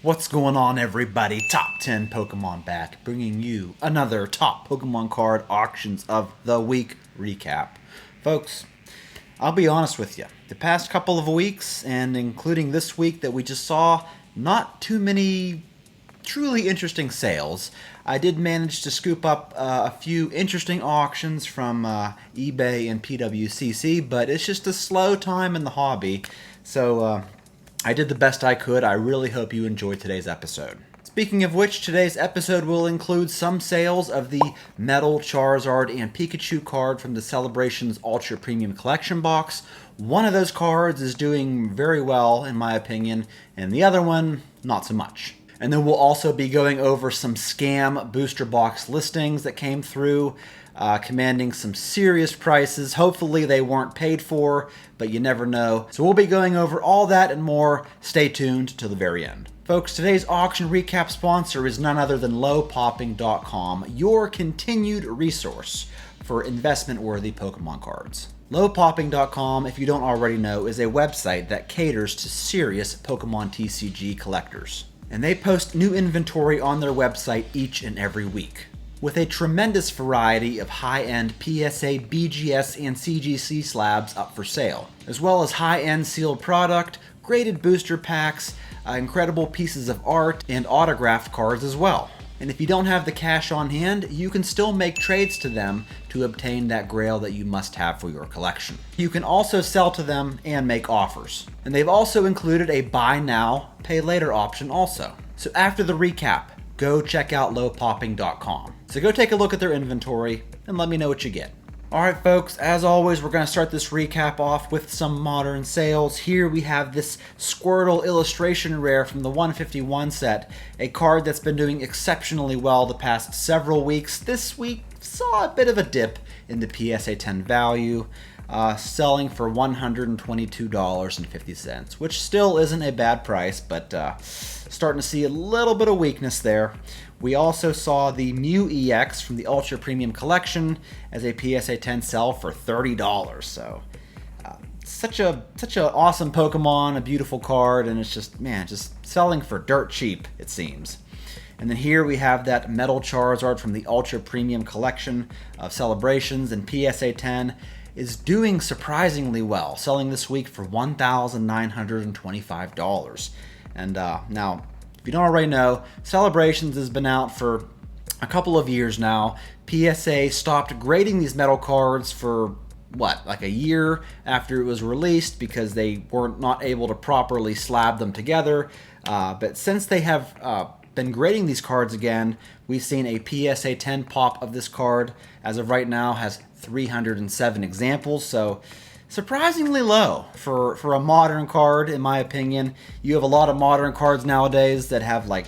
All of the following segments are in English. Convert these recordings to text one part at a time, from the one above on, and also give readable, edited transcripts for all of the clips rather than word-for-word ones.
What's going on, everybody? Top 10 Pokemon back, bringing you another top Pokemon card auctions of the week recap. Folks, I'll be honest with you. The past couple of weeks, and including this week that we just saw, not too many truly interesting sales. I did manage to scoop up a few interesting auctions from eBay and PWCC, but it's just a slow time in the hobby. So I did the best I could. I really hope you enjoyed today's episode. Speaking of which, today's episode will include some sales of the Metal, Charizard, and Pikachu card from the Celebrations Ultra Premium Collection box. One of those cards is doing very well, in my opinion, and the other one, not so much. And then we'll also be going over some scam booster box listings that came through, commanding some serious prices. Hopefully they weren't paid for, but you never know. So we'll be going over all that and more. Stay tuned till the very end. Folks, today's auction recap sponsor is none other than lowpopping.com, your continued resource for investment-worthy Pokemon cards. Lowpopping.com, if you don't already know, is a website that caters to serious Pokemon TCG collectors. And they post new inventory on their website each and every week, with a tremendous variety of high-end PSA, BGS, and CGC slabs up for sale, as well as high-end sealed product, graded booster packs, incredible pieces of art, and autographed cards as well. And if you don't have the cash on hand, you can still make trades to them to obtain that grail that you must have for your collection. You can also sell to them and make offers. And they've also included a buy now, pay later option also. So after the recap, go check out lowpopping.com. So go take a look at their inventory and let me know what you get. Alright folks, as always, we're going to start this recap off with some modern sales. Here we have this Squirtle illustration rare from the 151 set, a card that's been doing exceptionally well the past several weeks. This week saw a bit of a dip in the PSA 10 value, selling for $122.50, which still isn't a bad price, but starting to see a little bit of weakness there. We also saw the Mew EX from the Ultra Premium Collection as a PSA 10 sell for $30. So such a awesome Pokemon, a beautiful card, and it's just, man, just selling for dirt cheap, it seems. And then here we have that Metal Charizard from the Ultra Premium Collection of Celebrations, and PSA 10 is doing surprisingly well, selling this week for $1,925. And now, if you don't already know, Celebrations has been out for a couple of years now. PSA stopped grading these metal cards for, like a year after it was released because they weren't not able to properly slab them together. But since they have been grading these cards again, we've seen a PSA 10 pop of this card. As of right now, has 307 examples, so surprisingly low for a modern card, in my opinion. You have a lot of modern cards nowadays that have like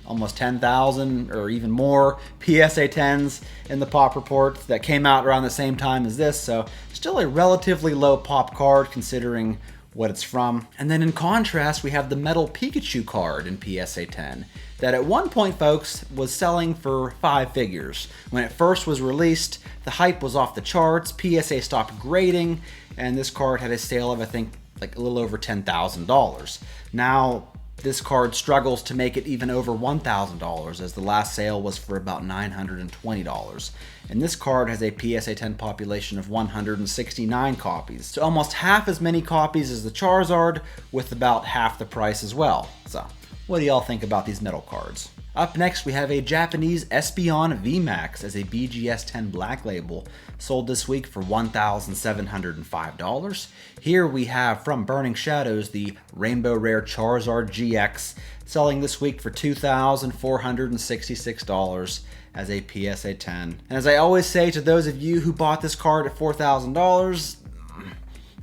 almost 10,000 or even more PSA 10s in the pop report that came out around the same time as this, so still a relatively low pop card considering what it's from. And then in contrast, we have the Metal Pikachu card in PSA 10 that at one point, folks, was selling for 5 figures. When it first was released, the hype was off the charts, PSA stopped grading, and this card had a sale of, I think, like a little over $10,000. Now, this card struggles to make it even over $1,000, as the last sale was for about $920. And this card has a PSA 10 population of 169 copies, so almost half as many copies as the Charizard, with about half the price as well. So, what do y'all think about these metal cards? Up next, we have a Japanese Espeon VMAX as a BGS 10 Black Label, sold this week for $1,705. Here we have from Burning Shadows the Rainbow Rare Charizard GX, selling this week for $2,466 as a PSA 10. And as I always say to those of you who bought this card at $4,000,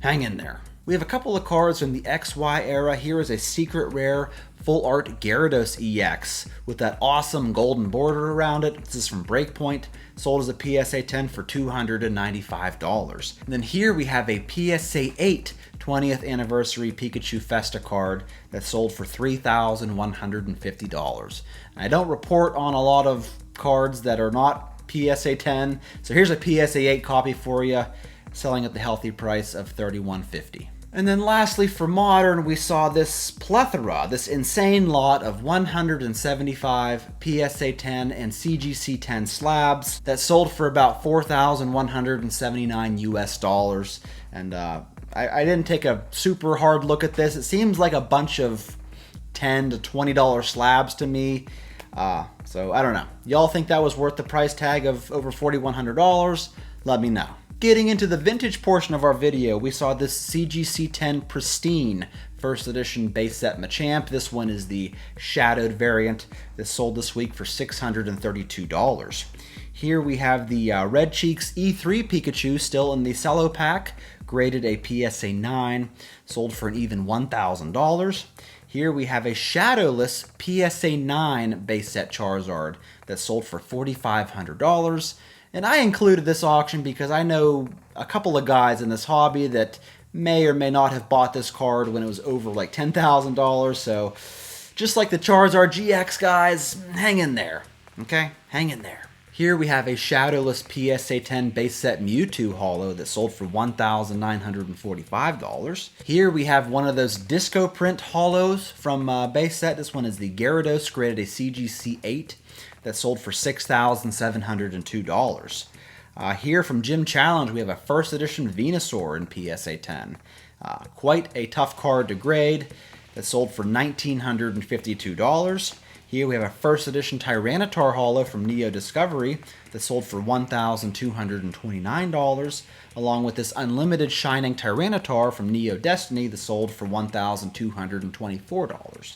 hang in there. We have a couple of cards from the XY era. Here is a secret rare full art Gyarados EX with that awesome golden border around it. This is from Breakpoint, sold as a PSA 10 for $295. And then here we have a PSA 8 20th anniversary Pikachu Festa card that sold for $3,150. I don't report on a lot of cards that are not PSA 10, so here's a PSA 8 copy for you, selling at the healthy price of $31.50. And then lastly, for modern, we saw this plethora, this insane lot of 175 PSA 10 and CGC 10 slabs that sold for about $4,179 US. And I didn't take a super hard look at this. It seems like a bunch of $10 to $20 slabs to me. So I don't know. Y'all think that was worth the price tag of over $4,100? Let me know. Getting into the vintage portion of our video, we saw this CGC 10 Pristine first edition base set Machamp. This one is the shadowed variant. This sold this week for $632. Here we have the Red Cheeks E3 Pikachu still in the cello pack, graded a PSA 9, sold for an even $1,000. Here we have a shadowless PSA 9 base set Charizard that sold for $4,500. And I included this auction because I know a couple of guys in this hobby that may or may not have bought this card when it was over like $10,000. So just like the Charizard GX guys, hang in there, okay? Hang in there. Here we have a shadowless PSA 10 base set Mewtwo holo that sold for $1,945. Here we have one of those disco print holos from base set. This one is the Gyarados, graded a CGC 8 that sold for $6,702. Here from Gym Challenge, we have a first edition Venusaur in PSA 10. Quite a tough card to grade that sold for $1,952. Here we have a first edition Tyranitar holo from Neo Discovery that sold for $1,229, along with this unlimited Shining Tyranitar from Neo Destiny that sold for $1,224.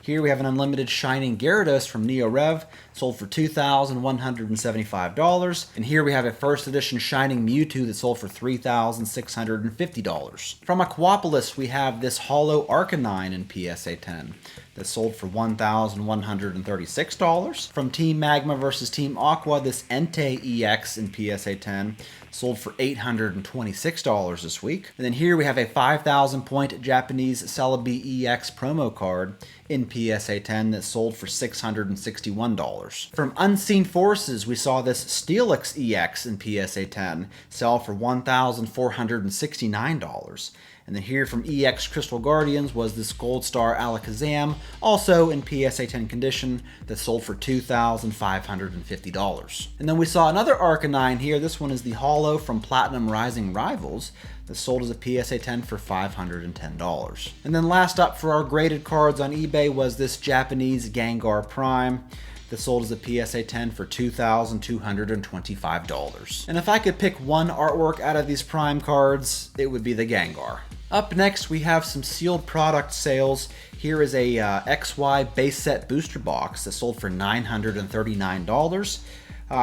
Here we have an unlimited Shining Gyarados from Neo Rev, sold for $2,175. And here we have a first edition Shining Mewtwo that sold for $3,650. From Aquapolis, we have this holo Arcanine in PSA 10 that sold for $1,136. From Team Magma versus Team Aqua, this Entei EX in PSA 10 sold for $826 this week. And then here we have a 5,000 point Japanese Celebi EX promo card in PSA 10 that sold for $661. From Unseen Forces, we saw this Steelix EX in PSA 10 sell for $1,469. And then here from EX Crystal Guardians was this Gold Star Alakazam, also in PSA 10 condition, that sold for $2,550. And then we saw another Arcanine here. This one is the holo from Platinum Rising Rivals that sold as a PSA 10 for $510. And then last up for our graded cards on eBay was this Japanese Gengar Prime that sold as a PSA 10 for $2,225. And if I could pick one artwork out of these Prime cards, it would be the Gengar. Up next, we have some sealed product sales. Here is a XY base set booster box that sold for $939.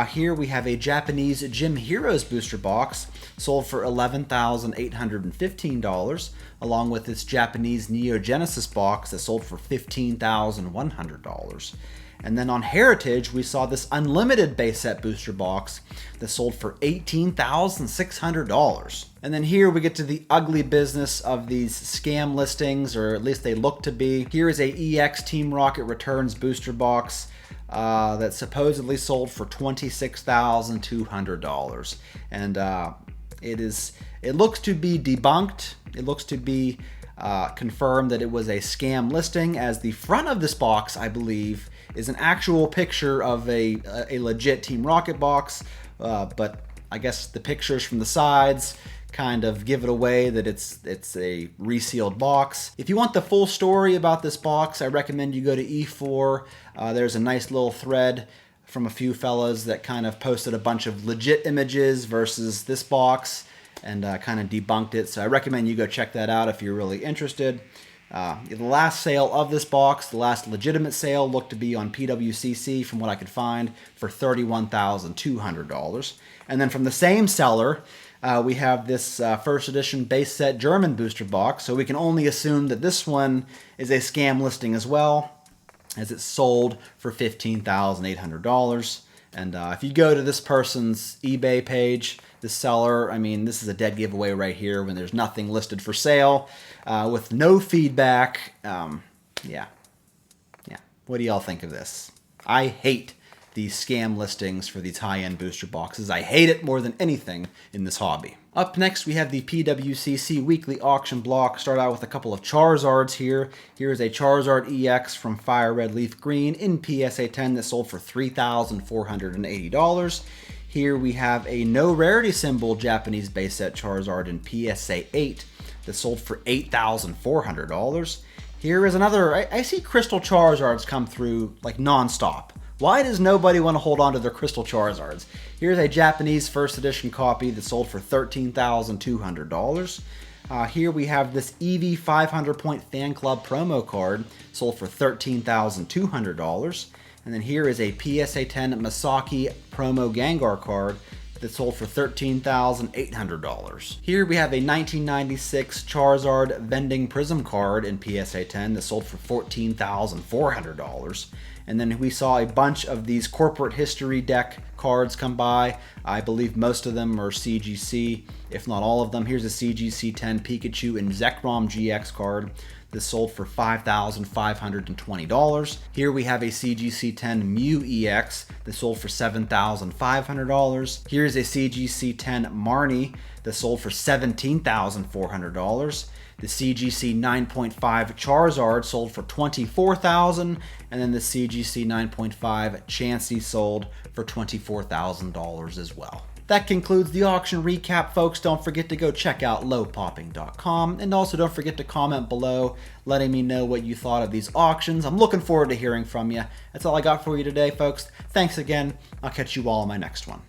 Here we have a Japanese Gym Heroes booster box sold for $11,815, along with this Japanese Neo Genesis box that sold for $15,100. And then on Heritage, we saw this unlimited base set booster box that sold for $18,600. And then here we get to the ugly business of these scam listings, or at least they look to be. Here is a EX Team Rocket Returns booster box that supposedly sold for $26,200. And it looks to be debunked. It looks to be confirmed that it was a scam listing, as the front of this box, I believe, is an actual picture of a legit Team Rocket box, but I guess the pictures from the sides kind of give it away that it's a resealed box. If you want the full story about this box, I recommend you go to E4. There's a nice little thread from a few fellas that kind of posted a bunch of legit images versus this box and kind of debunked it. So I recommend you go check that out if you're really interested. The last sale of this box, the last legitimate sale, looked to be on PWCC from what I could find for $31,200. And then from the same seller, we have this first edition base set German booster box. So we can only assume that this one is a scam listing as well, as it's sold for $15,800. And if you go to this person's eBay page, the seller, I mean, this is a dead giveaway right here when there's nothing listed for sale, with no feedback. Yeah. What do y'all think of this? I hate these scam listings for these high-end booster boxes. I hate it more than anything in this hobby. Up next, we have the PWCC weekly auction block. Start out with a couple of Charizards here. Here's a Charizard EX from Fire Red Leaf Green in PSA 10 that sold for $3,480. Here we have a no rarity symbol Japanese base set Charizard in PSA 8 that sold for $8,400. Here is another, I see Crystal Charizards come through like non-stop. Why does nobody want to hold on to their Crystal Charizards? Here's a Japanese first edition copy that sold for $13,200. Here we have this Eevee 500 point fan club promo card, sold for $13,200. And then here is a PSA 10 Masaki promo Gengar card that sold for $13,800. Here we have a 1996 Charizard vending prism card in PSA 10 that sold for $14,400. And then we saw a bunch of these corporate history deck cards come by. I believe most of them are CGC, if not all of them. Here's a CGC 10 Pikachu and Zekrom GX card. This sold for $5,520. Here we have a CGC 10 Mew EX that sold for $7,500. Here's a CGC 10 Marnie that sold for $17,400. The CGC 9.5 Charizard sold for $24,000, and then the CGC 9.5 Chansey sold for $24,000 as well. That concludes the auction recap, folks. Don't forget to go check out lowpopping.com, and also don't forget to comment below letting me know what you thought of these auctions. I'm looking forward to hearing from you. That's all I got for you today, folks. Thanks again. I'll catch you all in my next one.